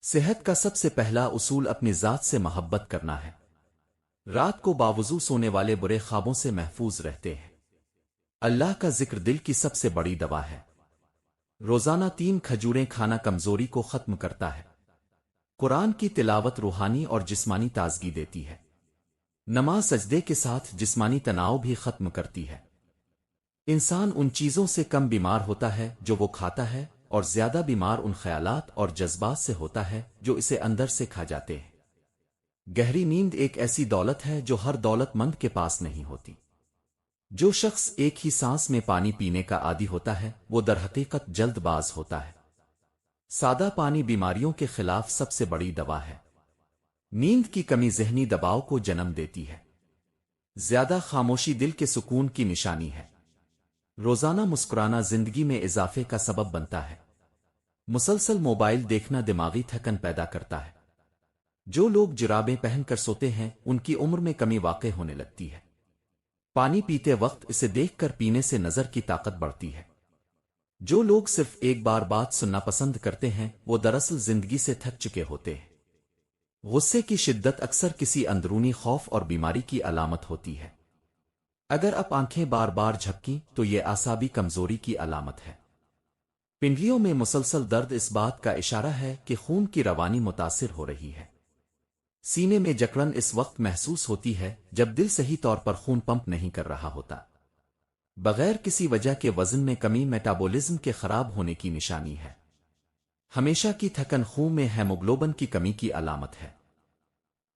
صحت کا سب سے پہلا اصول اپنی ذات سے محبت کرنا ہے۔ رات کو باوضو سونے والے برے خوابوں سے محفوظ رہتے ہیں۔ اللہ کا ذکر دل کی سب سے بڑی دوا ہے۔ روزانہ 3 کھجوریں کھانا کمزوری کو ختم کرتا ہے۔ قرآن کی تلاوت روحانی اور جسمانی تازگی دیتی ہے۔ نماز سجدے کے ساتھ جسمانی تناؤ بھی ختم کرتی ہے۔ انسان ان چیزوں سے کم بیمار ہوتا ہے جو وہ کھاتا ہے، اور زیادہ بیمار ان خیالات اور جذبات سے ہوتا ہے جو اسے اندر سے کھا جاتے ہیں۔ گہری نیند ایک ایسی دولت ہے جو ہر دولت مند کے پاس نہیں ہوتی۔ جو شخص ایک ہی سانس میں پانی پینے کا عادی ہوتا ہے وہ درحقیقت جلد باز ہوتا ہے۔ سادہ پانی بیماریوں کے خلاف سب سے بڑی دوا ہے۔ نیند کی کمی ذہنی دباؤ کو جنم دیتی ہے۔ زیادہ خاموشی دل کے سکون کی نشانی ہے۔ روزانہ مسکرانا زندگی میں اضافے کا سبب بنتا ہے۔ مسلسل موبائل دیکھنا دماغی تھکن پیدا کرتا ہے۔ جو لوگ جرابیں پہن کر سوتے ہیں ان کی عمر میں کمی واقع ہونے لگتی ہے۔ پانی پیتے وقت اسے دیکھ کر پینے سے نظر کی طاقت بڑھتی ہے۔ جو لوگ صرف ایک بار بات سننا پسند کرتے ہیں وہ دراصل زندگی سے تھک چکے ہوتے ہیں۔ غصے کی شدت اکثر کسی اندرونی خوف اور بیماری کی علامت ہوتی ہے۔ اگر آپ آنکھیں بار بار جھپکیں تو یہ اعصابی کمزوری کی علامت ہے۔ پنڈلیوں میں مسلسل درد اس بات کا اشارہ ہے کہ خون کی روانی متاثر ہو رہی ہے۔ سینے میں جکڑن اس وقت محسوس ہوتی ہے جب دل صحیح طور پر خون پمپ نہیں کر رہا ہوتا۔ بغیر کسی وجہ کے وزن میں کمی میٹابولزم کے خراب ہونے کی نشانی ہے۔ ہمیشہ کی تھکن خون میں ہیموگلوبن کی کمی کی علامت ہے۔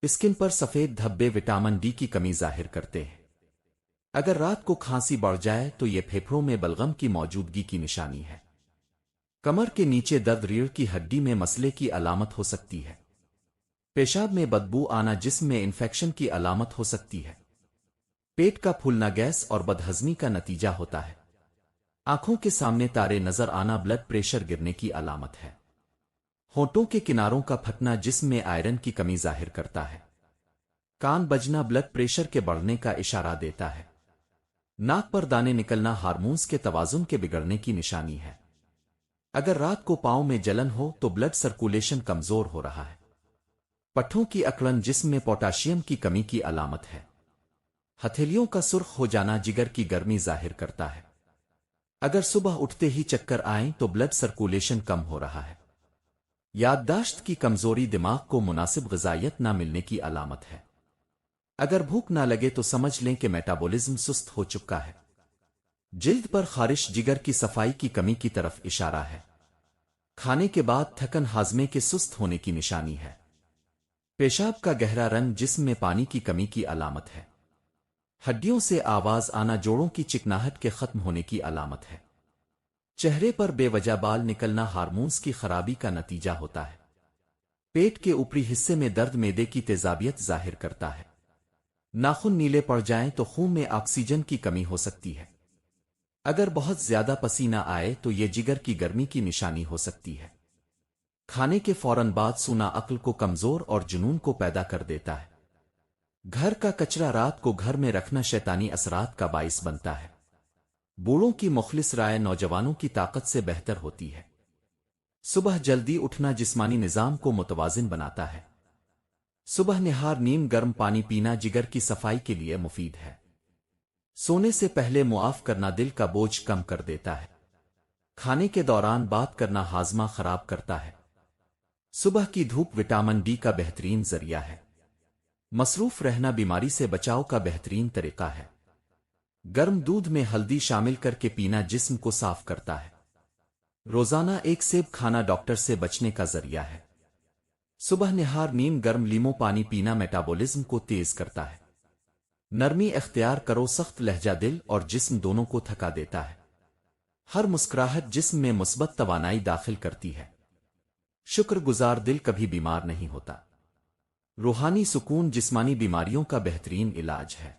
اسکن پر سفید دھبے وٹامن ڈی کی کمی ظاہر کرتے ہیں۔ اگر رات کو کھانسی بڑھ جائے تو یہ پھیپھڑوں میں بلغم کی موجودگی کی نشانی ہے۔ کمر کے نیچے درد ریڑھ کی ہڈی میں مسئلے کی علامت ہو سکتی ہے۔ پیشاب میں بدبو آنا جسم میں انفیکشن کی علامت ہو سکتی ہے۔ پیٹ کا پھولنا گیس اور بدہضمی کا نتیجہ ہوتا ہے۔ آنکھوں کے سامنے تارے نظر آنا بلڈ پریشر گرنے کی علامت ہے۔ ہونٹوں کے کناروں کا پھٹنا جسم میں آئرن کی کمی ظاہر کرتا ہے۔ کان بجنا بلڈ پریشر کے بڑھنے کا اشارہ دیتا ہے۔ ناک پر دانے نکلنا ہارمونز کے توازن کے بگڑنے کی نشانی ہے۔ اگر رات کو پاؤں میں جلن ہو تو بلڈ سرکولیشن کمزور ہو رہا ہے۔ پٹھوں کی اکڑن جسم میں پوٹاشیم کی کمی کی علامت ہے۔ ہتھیلیوں کا سرخ ہو جانا جگر کی گرمی ظاہر کرتا ہے۔ اگر صبح اٹھتے ہی چکر آئیں تو بلڈ سرکولیشن کم ہو رہا ہے۔ یادداشت کی کمزوری دماغ کو مناسب غذائیت نہ ملنے کی علامت ہے۔ اگر بھوک نہ لگے تو سمجھ لیں کہ میٹابولزم سست ہو چکا ہے۔ جلد پر خارش جگر کی صفائی کی کمی کی طرف اشارہ ہے۔ کھانے کے بعد تھکن ہاضمے کے سست ہونے کی نشانی ہے۔ پیشاب کا گہرا رنگ جسم میں پانی کی کمی کی علامت ہے۔ ہڈیوں سے آواز آنا جوڑوں کی چکناہٹ کے ختم ہونے کی علامت ہے۔ چہرے پر بے وجہ بال نکلنا ہارمونز کی خرابی کا نتیجہ ہوتا ہے۔ پیٹ کے اوپری حصے میں درد معدے کی تیزابیت ظاہر کرتا ہے۔ ناخن نیلے پڑ جائیں تو خون میں آکسیجن کی کمی ہو سکتی ہے۔ اگر بہت زیادہ پسینہ آئے تو یہ جگر کی گرمی کی نشانی ہو سکتی ہے۔ کھانے کے فوراً بعد سونا عقل کو کمزور اور جنون کو پیدا کر دیتا ہے۔ گھر کا کچرا رات کو گھر میں رکھنا شیطانی اثرات کا باعث بنتا ہے۔ بوڑھوں کی مخلص رائے نوجوانوں کی طاقت سے بہتر ہوتی ہے۔ صبح جلدی اٹھنا جسمانی نظام کو متوازن بناتا ہے۔ صبح نہار نیم گرم پانی پینا جگر کی صفائی کے لیے مفید ہے۔ سونے سے پہلے معاف کرنا دل کا بوجھ کم کر دیتا ہے۔ کھانے کے دوران بات کرنا ہاضمہ خراب کرتا ہے۔ صبح کی دھوپ وٹامن ڈی کا بہترین ذریعہ ہے۔ مصروف رہنا بیماری سے بچاؤ کا بہترین طریقہ ہے۔ گرم دودھ میں ہلدی شامل کر کے پینا جسم کو صاف کرتا ہے۔ روزانہ 1 سیب کھانا ڈاکٹر سے بچنے کا ذریعہ ہے۔ صبح نہار نیم گرم لیمو پانی پینا میٹابولزم کو تیز کرتا ہے۔ نرمی اختیار کرو سخت لہجہ دل اور جسم دونوں کو تھکا دیتا ہے۔ ہر مسکراہٹ جسم میں مثبت توانائی داخل کرتی ہے۔ شکر گزار دل کبھی بیمار نہیں ہوتا۔ روحانی سکون جسمانی بیماریوں کا بہترین علاج ہے۔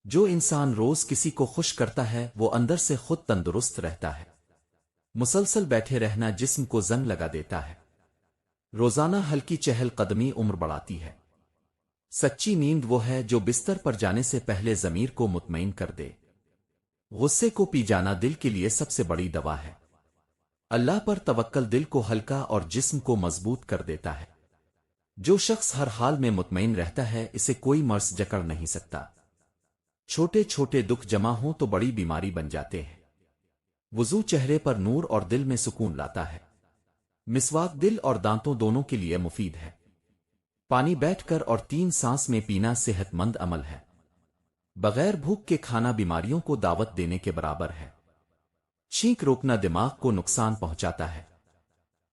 جو انسان روز کسی کو خوش کرتا ہے وہ اندر سے خود تندرست رہتا ہے۔ مسلسل بیٹھے رہنا جسم کو زنگ لگا دیتا ہے۔ روزانہ ہلکی چہل قدمی عمر بڑھاتی ہے۔ سچی نیند وہ ہے جو بستر پر جانے سے پہلے ضمیر کو مطمئن کر دے۔ غصے کو پی جانا دل کے لیے سب سے بڑی دوا ہے۔ اللہ پر توکل دل کو ہلکا اور جسم کو مضبوط کر دیتا ہے۔ جو شخص ہر حال میں مطمئن رہتا ہے اسے کوئی مرض جکڑ نہیں سکتا۔ چھوٹے چھوٹے دکھ جمع ہوں تو بڑی بیماری بن جاتے ہیں۔ وضو چہرے پر نور اور دل میں سکون لاتا ہے۔ مسواک دل اور دانتوں دونوں کے لیے مفید ہے۔ پانی بیٹھ کر اور 3 سانس میں پینا صحت مند عمل ہے۔ بغیر بھوک کے کھانا بیماریوں کو دعوت دینے کے برابر ہے۔ چھینک روکنا دماغ کو نقصان پہنچاتا ہے۔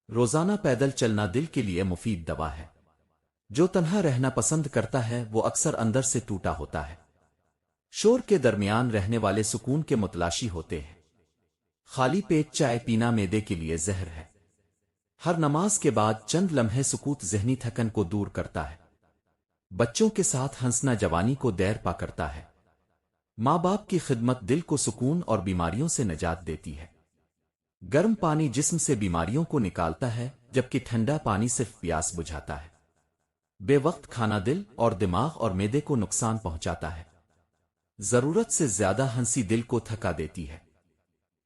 روزانہ پیدل چلنا دل کے لیے مفید دوا ہے۔ جو تنہا رہنا پسند کرتا ہے وہ اکثر اندر سے ٹوٹا ہوتا ہے۔ شور کے درمیان رہنے والے سکون کے متلاشی ہوتے ہیں۔ خالی پیٹ چائے پینا معدے کے لیے زہر ہے۔ ہر نماز کے بعد چند لمحے سکوت ذہنی تھکن کو دور کرتا ہے۔ بچوں کے ساتھ ہنسنا جوانی کو دیر پا کرتا ہے۔ ماں باپ کی خدمت دل کو سکون اور بیماریوں سے نجات دیتی ہے۔ گرم پانی جسم سے بیماریوں کو نکالتا ہے جبکہ ٹھنڈا پانی صرف پیاس بجھاتا ہے۔ بے وقت کھانا دل اور دماغ اور معدے کو نقصان پہنچاتا ہے۔ ضرورت سے زیادہ ہنسی دل کو تھکا دیتی ہے۔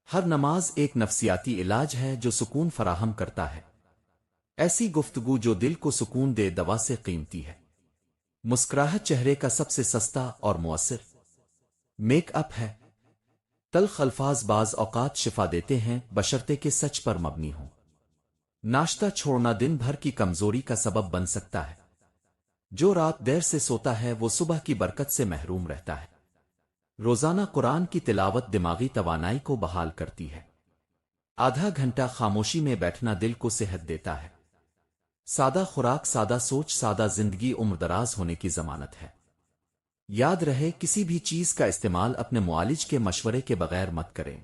ہر نماز ایک نفسیاتی علاج ہے جو سکون فراہم کرتا ہے۔ ایسی گفتگو جو دل کو سکون دے دوا سے قیمتی ہے۔ مسکراہٹ چہرے کا سب سے سستا اور مؤثر میک اپ ہے۔ تلخ الفاظ بعض اوقات شفا دیتے ہیں بشرطے کے سچ پر مبنی ہوں۔ ناشتہ چھوڑنا دن بھر کی کمزوری کا سبب بن سکتا ہے۔ جو رات دیر سے سوتا ہے وہ صبح کی برکت سے محروم رہتا ہے۔ روزانہ قرآن کی تلاوت دماغی توانائی کو بحال کرتی ہے۔ آدھا گھنٹہ خاموشی میں بیٹھنا دل کو صحت دیتا ہے۔ سادہ خوراک سادہ سوچ سادہ زندگی عمر دراز ہونے کی ضمانت ہے۔ یاد رہے کسی بھی چیز کا استعمال اپنے معالج کے مشورے کے بغیر مت کریں۔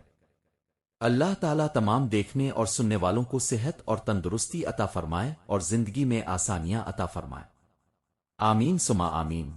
اللہ تعالیٰ تمام دیکھنے اور سننے والوں کو صحت اور تندرستی عطا فرمائے اور زندگی میں آسانیاں عطا فرمائے۔ آمین ثم آمین۔